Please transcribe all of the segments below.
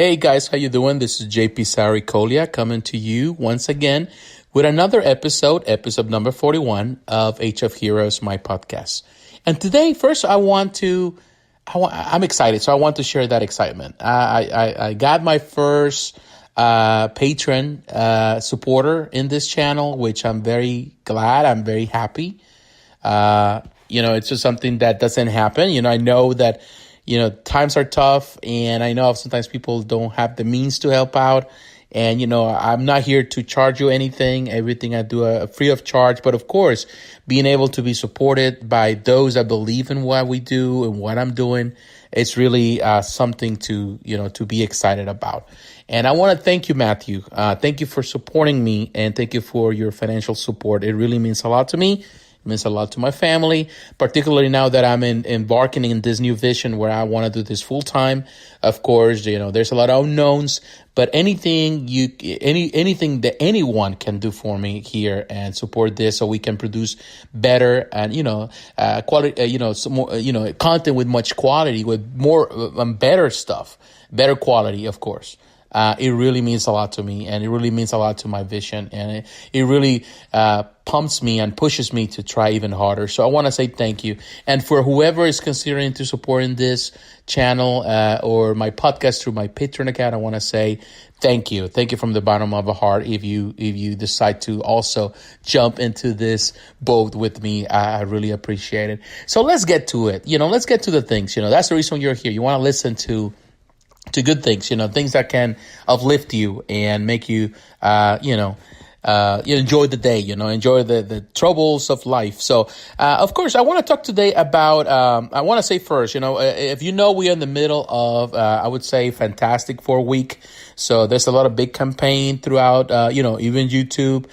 Hey guys, how you doing? This is JP Saricolia coming to you once again with another episode number 41 of Age of Heroes, my podcast. And today, first, I'm excited, so I want to share that excitement. I got my first patron supporter in this channel, which I'm very glad. I'm very happy. It's just something that doesn't happen. I know that times are tough, and I know sometimes people don't have the means to help out. And, I'm not here to charge you anything. Everything I do free of charge. But of course, being able to be supported by those that believe in what we do and what I'm doing, it's really something to be excited about. And I want to thank you, Matthew. Thank you for supporting me, and thank you for your financial support. It really means a lot to me. It means a lot to my family, particularly now that I'm embarking in this new vision where I want to do this full time. Of course, there's a lot of unknowns, but anything that anyone can do for me here and support this, so we can produce better and quality, some more, content with much quality, with more better stuff, better quality, of course. It really means a lot to me, and it really means a lot to my vision, and it really pumps me and pushes me to try even harder. So I want to say thank you. And for whoever is considering to supporting this channel or my podcast through my Patreon account, I want to say thank you. Thank you from the bottom of my heart. If you decide to also jump into this boat with me, I really appreciate it. So let's get to it. Let's get to the things. That's the reason you're here. You want to listen to good things, things that can uplift you and make you, enjoy the day, enjoy the troubles of life. So, of course, I want to talk today about, I want to say first, if we're in the middle of, I would say, Fantastic Four week. So there's a lot of big campaign throughout, even YouTube,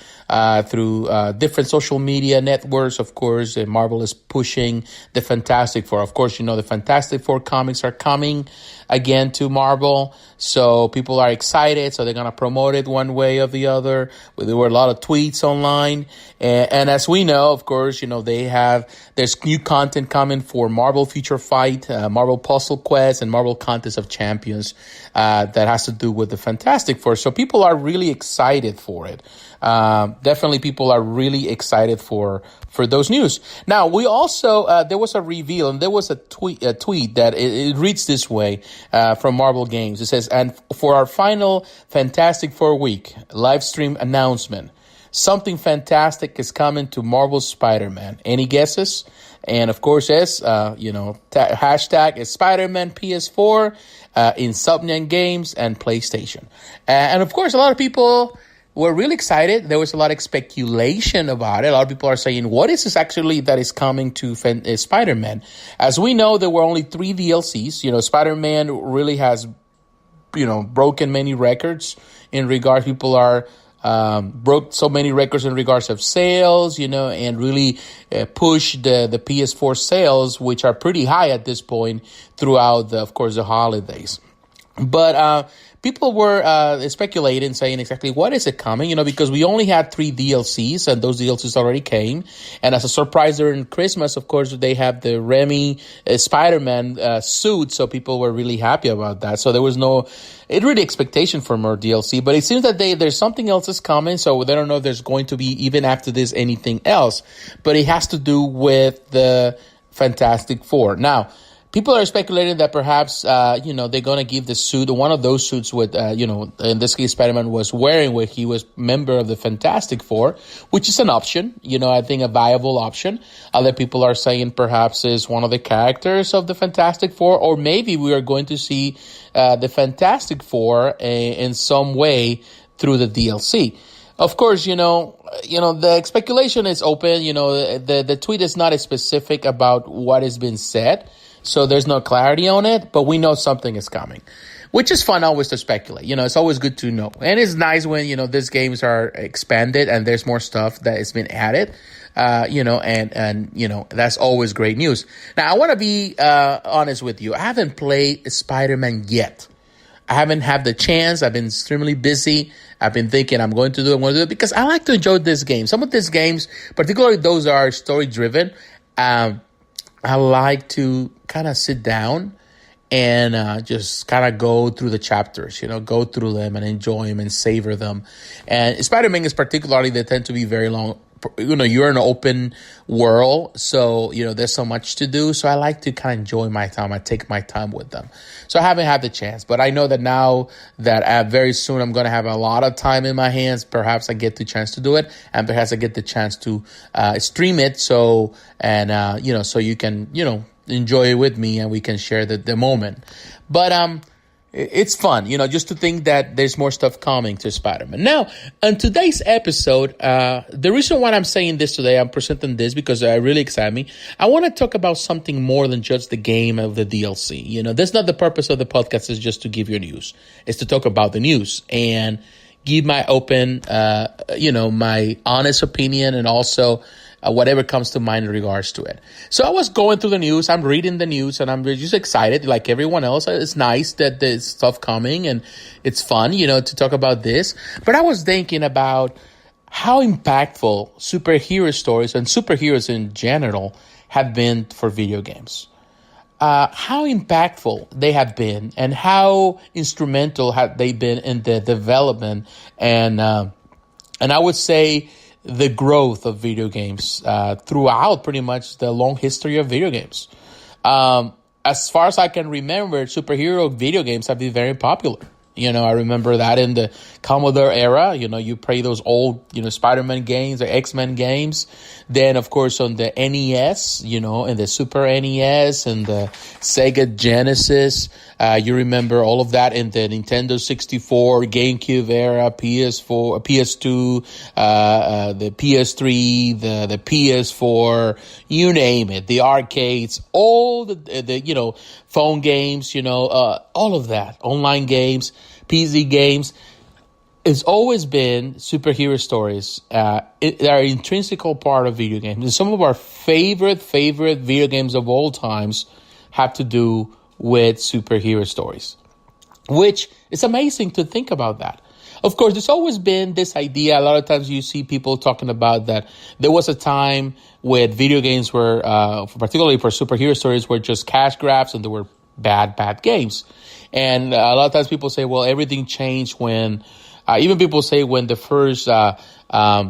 through different social media networks. Of course, Marvel is pushing the Fantastic Four. Of course, the Fantastic Four comics are coming again to Marvel. So people are excited. So they're going to promote it one way or the other. There were a lot of tweets online. And as we know, of course, there's new content coming for Marvel Future Fight, Marvel Puzzle Quest, and Marvel Contest of Champions that has to do with the Fantastic Four. So people are really excited for it. Definitely people are really excited for those news. Now, we also, there was a reveal, and there was a tweet that it reads this way from Marvel Games. It says, and for our final Fantastic Four week live stream announcement, something fantastic is coming to Marvel Spider-Man. Any guesses? And of course, hashtag is Spider-Man PS4, Insomniac Games, and PlayStation. And of course, a lot of people were really excited. There was a lot of speculation about it. A lot of people are saying, what is this actually that is coming to Spider-Man? As we know, there were only 3 DLCs. Spider-Man really has, broken many records in regards. People are broke so many records in regards of sales, and really pushed the PS4 sales, which are pretty high at this point throughout, of course, the holidays. But people were speculating, saying exactly what is it coming, because we only had 3 DLCs, and those DLCs already came. And as a surprise during Christmas, of course, they have the Remy Spider-Man suit, so people were really happy about that. So there was no really expectation for more DLC, but it seems that there's something else is coming, so they don't know if there's going to be, even after this, anything else. But it has to do with the Fantastic Four. Now, people are speculating that perhaps, they're going to give the suit, one of those suits with, in this case, Spider-Man was wearing when he was member of the Fantastic Four, which is an option, I think a viable option. Other people are saying perhaps is one of the characters of the Fantastic Four, or maybe we are going to see the Fantastic Four in some way through the DLC. Of course, the speculation is open. The tweet is not as specific about what has been said. So there's no clarity on it, but we know something is coming, which is fun always to speculate. It's always good to know. And it's nice when, these games are expanded and there's more stuff that has been added, and that's always great news. Now, I want to be honest with you. I haven't played Spider-Man yet. I haven't had the chance. I've been extremely busy. I've been thinking I'm going to do it because I like to enjoy this game. Some of these games, particularly those that are story-driven, I like to kind of sit down and just kind of go through the chapters, go through them and enjoy them and savor them. And Spider-Man is particularly, they tend to be very long. You're in an open world, so, there's so much to do. So I like to kind of enjoy my time. I take my time with them. So I haven't had the chance, but I know that now that very soon I'm going to have a lot of time in my hands. Perhaps I get the chance to do it, and perhaps I get the chance to stream it. So you can, enjoy it with me, and we can share the moment. But it's fun, just to think that there's more stuff coming to Spider-Man. Now, on today's episode, the reason why I'm saying this today, I'm presenting this because it really excites me. I want to talk about something more than just the game of the DLC. That's not the purpose of the podcast, is just to give you news. It's to talk about the news and give my open, my honest opinion, and also whatever comes to mind in regards to it. So I was going through the news, I'm reading the news, and I'm just excited like everyone else. It's nice that there's stuff coming, and it's fun, to talk about this. But I was thinking about how impactful superhero stories and superheroes in general have been for video games. How impactful they have been, and how instrumental have they been in the development and I would say the growth of video games throughout pretty much the long history of video games. As far as I can remember, superhero video games have been very popular. I remember that in the Commodore era, you play those old, Spider-Man games or X-Men games. Then, of course, on the NES, and the Super NES and the Sega Genesis, you remember all of that in the Nintendo 64, GameCube era, PS4, PS2, the PS3, the PS4, you name it, the arcades, all the phone games, all of that, online games, PC games. It's always been superhero stories. They are an intrinsic part of video games. And some of our favorite video games of all times have to do with superhero stories, which is amazing to think about that. Of course, there's always been this idea. A lot of times you see people talking about that there was a time when video games were, particularly for superhero stories, were just cash grabs and they were bad games. And a lot of times people say, well, everything changed when, even people say when the first, Dark Knight,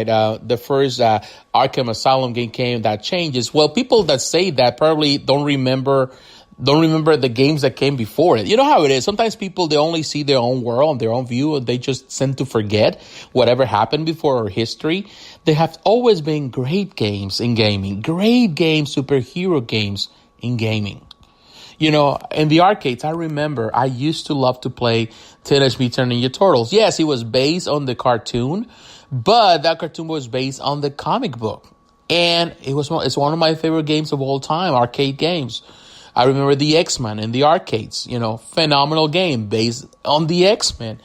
the first Arkham Asylum game came, that changes. Well, people that say that probably don't remember the games that came before it. You know how it is. Sometimes people, they only see their own world and their own view, and they just tend to forget whatever happened before or history. There have always been great games in gaming, great games, superhero games in gaming. In the arcades, I remember I used to love to play Teenage Mutant Ninja Turtles. Yes, it was based on the cartoon, but that cartoon was based on the comic book. And it's one of my favorite games of all time, arcade games. I remember the X-Men in the arcades, phenomenal game based on the X-Men.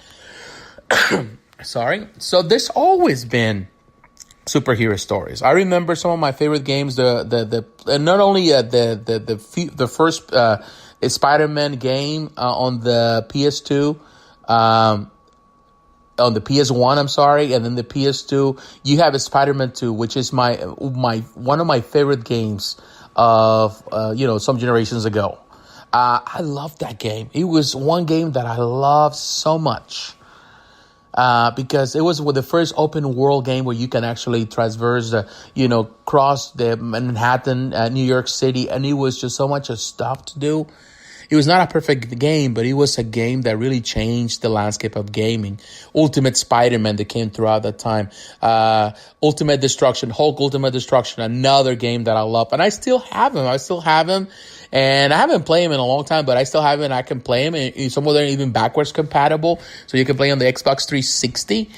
Sorry. So there's always been superhero stories. I remember some of my favorite games. Not only the first Spider-Man game on the PS2, on the PS1. I'm sorry, and then the PS2. You have a Spider-Man 2, which is my one of my favorite games of some generations ago. I loved that game. It was one game that I loved so much. Because it was the first open world game where you can actually traverse cross the Manhattan, New York City, and it was just so much stuff to do. It was not a perfect game, but it was a game that really changed the landscape of gaming. Ultimate Spider-Man that came throughout that time. Ultimate Destruction, Hulk Ultimate Destruction, another game that I love. And I still have him. And I haven't played him in a long time, but I still have him and I can play him. And some of them are even backwards compatible. So you can play on the Xbox 360.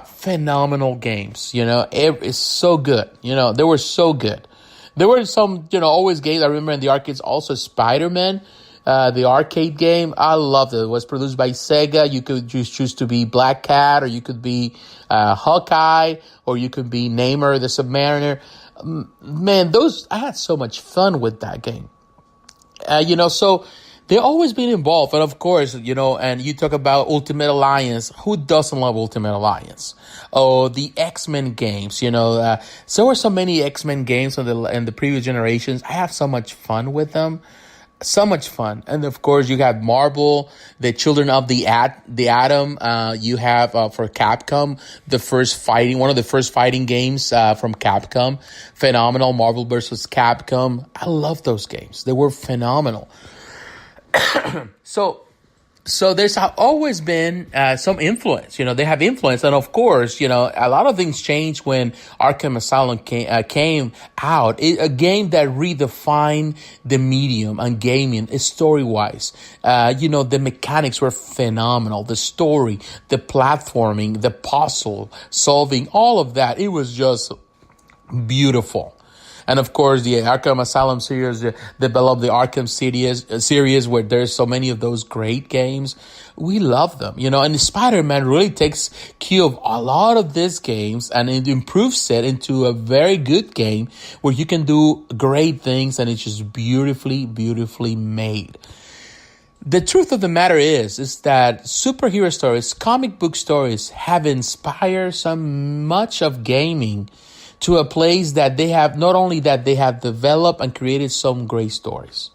Phenomenal games. It's so good. They were so good. There were some, always games I remember in the arcades. Also Spider-Man. The arcade game, I loved it. It was produced by Sega. You could just choose to be Black Cat, or you could be Hawkeye, or you could be Namor the Submariner. Man, I had so much fun with that game. So They've always been involved. And of course, and you talk about Ultimate Alliance. Who doesn't love Ultimate Alliance? Oh, the X-Men games, there were so many X-Men games in the previous generations. I have so much fun with them. So much fun. And of course, you have Marvel, the Children of the Atom. You have, for Capcom, one of the first fighting games, from Capcom. Phenomenal. Marvel versus Capcom. I love those games. They were phenomenal. So there's always been some influence. They have influence. And of course, a lot of things changed when Arkham Asylum came out. A game that redefined the medium and gaming story-wise. The mechanics were phenomenal. The story, the platforming, the puzzle solving, all of that. It was just beautiful. And of course, the Arkham Asylum series developed the Arkham series where there's so many of those great games. We love them, and Spider-Man really takes cue of a lot of these games and it improves it into a very good game where you can do great things and it's just beautifully, beautifully made. The truth of the matter is that superhero stories, comic book stories have inspired so much of gaming to a place that they have, not only that they have developed and created some great stories,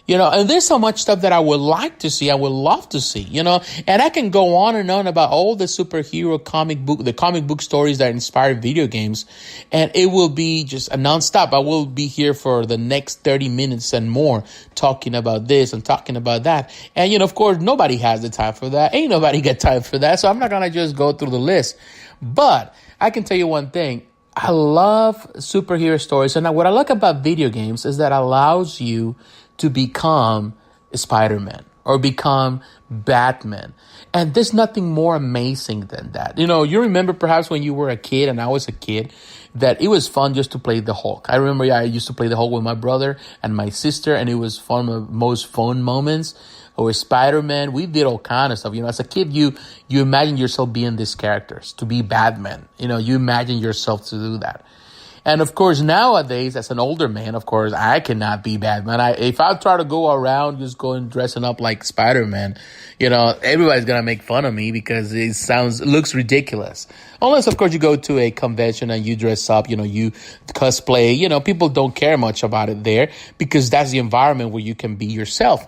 and there's so much stuff that I would like to see, I would love to see, and I can go on and on about all the superhero comic book stories that inspire video games, and it will be just a nonstop. I will be here for the next 30 minutes and more talking about this and talking about that. And, of course, nobody has the time for that. Ain't nobody got time for that. So I'm not going to just go through the list, but I can tell you one thing. I love superhero stories. And what I like about video games is that it allows you to become Spider-Man or become Batman. And there's nothing more amazing than that. You remember perhaps when you were a kid and I was a kid that it was fun just to play the Hulk. I remember I used to play the Hulk with my brother and my sister, and it was one of the most fun moments. Or Spider-Man, we did all kind of stuff. As a kid, you imagine yourself being these characters, to be Batman. You imagine yourself to do that. And of course, nowadays, as an older man, of course, I cannot be Batman. If I try to go around just going dressing up like Spider-Man, everybody's going to make fun of me because it looks ridiculous. Unless, of course, you go to a convention and you dress up, you cosplay, people don't care much about it there because that's the environment where you can be yourself.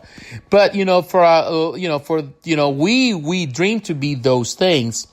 But, we dream to be those things.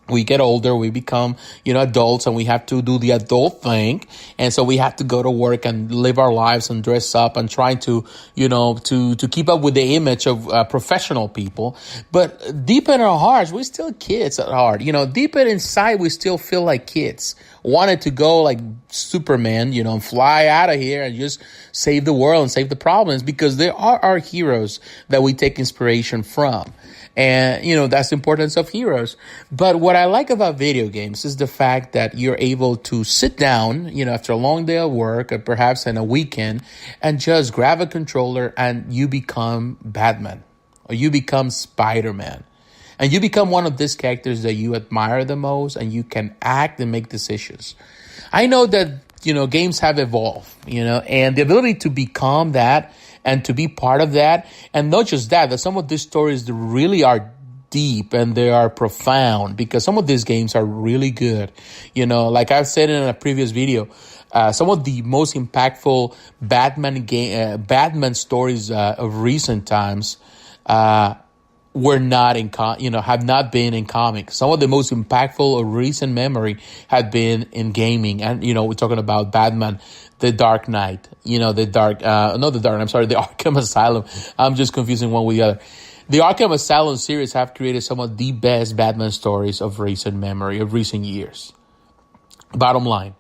We get older, we become, adults, and we have to do the adult thing. And so we have to go to work and live our lives and dress up and try to, to keep up with the image of professional people. But deep in our hearts, we're still kids at heart. Deep inside, we still feel like kids. Wanted to go like Superman, and fly out of here and just save the world and save the problems, because there are our heroes that we take inspiration from. And, that's the importance of heroes. But what I like about video games is the fact that you're able to sit down, after a long day of work or perhaps in a weekend and just grab a controller and you become Batman or you become Spider-Man. And you become one of these characters that you admire the most, and you can act and make decisions. I know that, games have evolved, and the ability to become that and to be part of that. And not just that some of these stories really are deep and they are profound, because some of these games are really good. Like I've said in a previous video, some of the most impactful Batman stories of recent times were not have not been in comics. Some of the most impactful of recent memory have been in gaming. And, we're talking about Batman, The Dark Knight, the Arkham Asylum. I'm just confusing one with the other. The Arkham Asylum series have created some of the best Batman stories of recent memory, of recent years. Bottom line.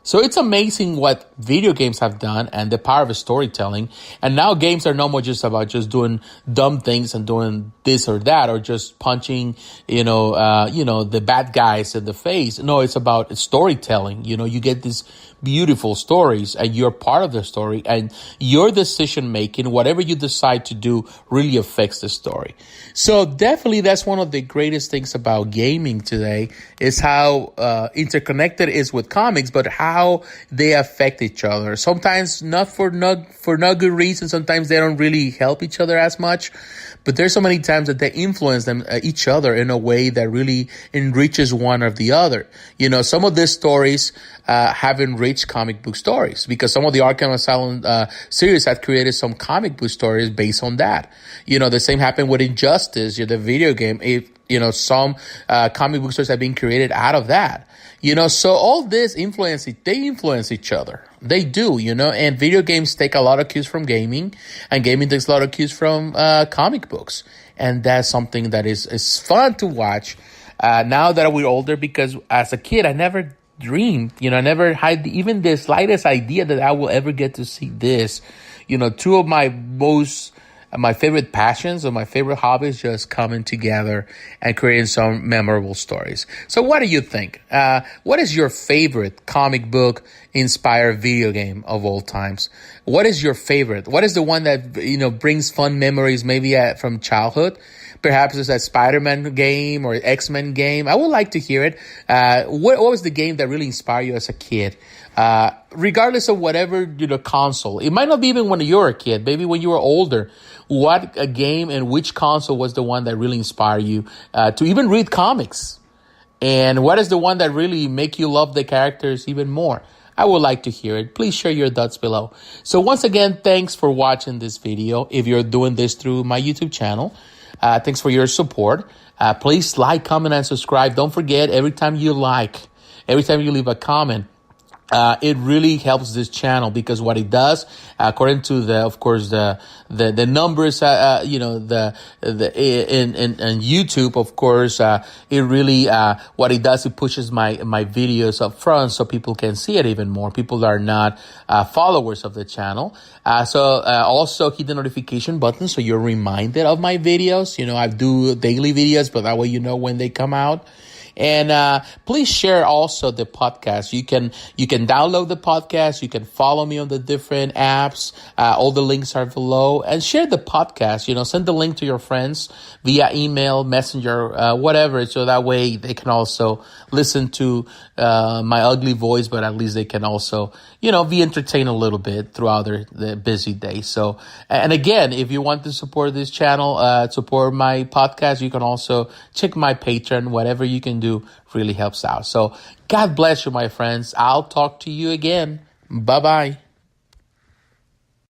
So it's amazing what video games have done and the power of storytelling. And now games are no more just about just doing dumb things and doing this or that, or just punching, the bad guys in the face. No, it's about storytelling. You get these beautiful stories, and you're part of the story, and your decision making, whatever you decide to do, really affects the story. So definitely that's one of the greatest things about gaming today, is how interconnected it is with comics, but how they affect each other. Sometimes not for no good reason. Sometimes they don't really help each other as much, but there's so many times that they influence them each other in a way that really enriches one or the other. You know, some of these stories have enriched comic book stories, because some of the Arkham Asylum series had created some comic book stories based on that. You know, the same happened with Injustice, the video game. Some comic book stories have been created out of that. You know, so all this they influence each other. They do, and video games take a lot of cues from gaming, and gaming takes a lot of cues from comic books. And that's something that is fun to watch now that we're older, because as a kid, I never dreamed, I never had even the slightest idea that I will ever get to see this. Two of my favorite passions or my favorite hobbies just coming together and creating some memorable stories. So what do you think? What is your favorite comic book inspired video game of all times? What is your favorite? What is the one that, brings fun memories maybe from childhood? Perhaps it's a Spider-Man game or X-Men game. I would like to hear it. What was the game that really inspired you as a kid? Regardless of whatever, console. It might not be even when you were a kid. Maybe when you were older. What a game and which console was the one that really inspired you to even read comics? And what is the one that really make you love the characters even more? I would like to hear it. Please share your thoughts below. So once again, thanks for watching this video. If you're doing this through my YouTube channel, thanks for your support. Please like, comment, and subscribe. Don't forget, every time you leave a comment, it really helps this channel, because what it does, according to the numbers, in YouTube, of course, it really, what it does, it pushes my videos up front so people can see it even more. People that are not, followers of the channel. Also hit the notification button so you're reminded of my videos. I do daily videos, but that way when they come out. And please share also the podcast. You can download the podcast. You can follow me on the different apps. All the links are below. And share the podcast. Send the link to your friends via email, messenger, whatever, so that way they can also listen to my ugly voice, but at least they can also be entertained a little bit throughout their busy day. So, and again, if you want to support this channel, support my podcast, you can also check my Patreon. Whatever you can do really helps out. So God bless you, my friends. I'll talk to you again. Bye-bye.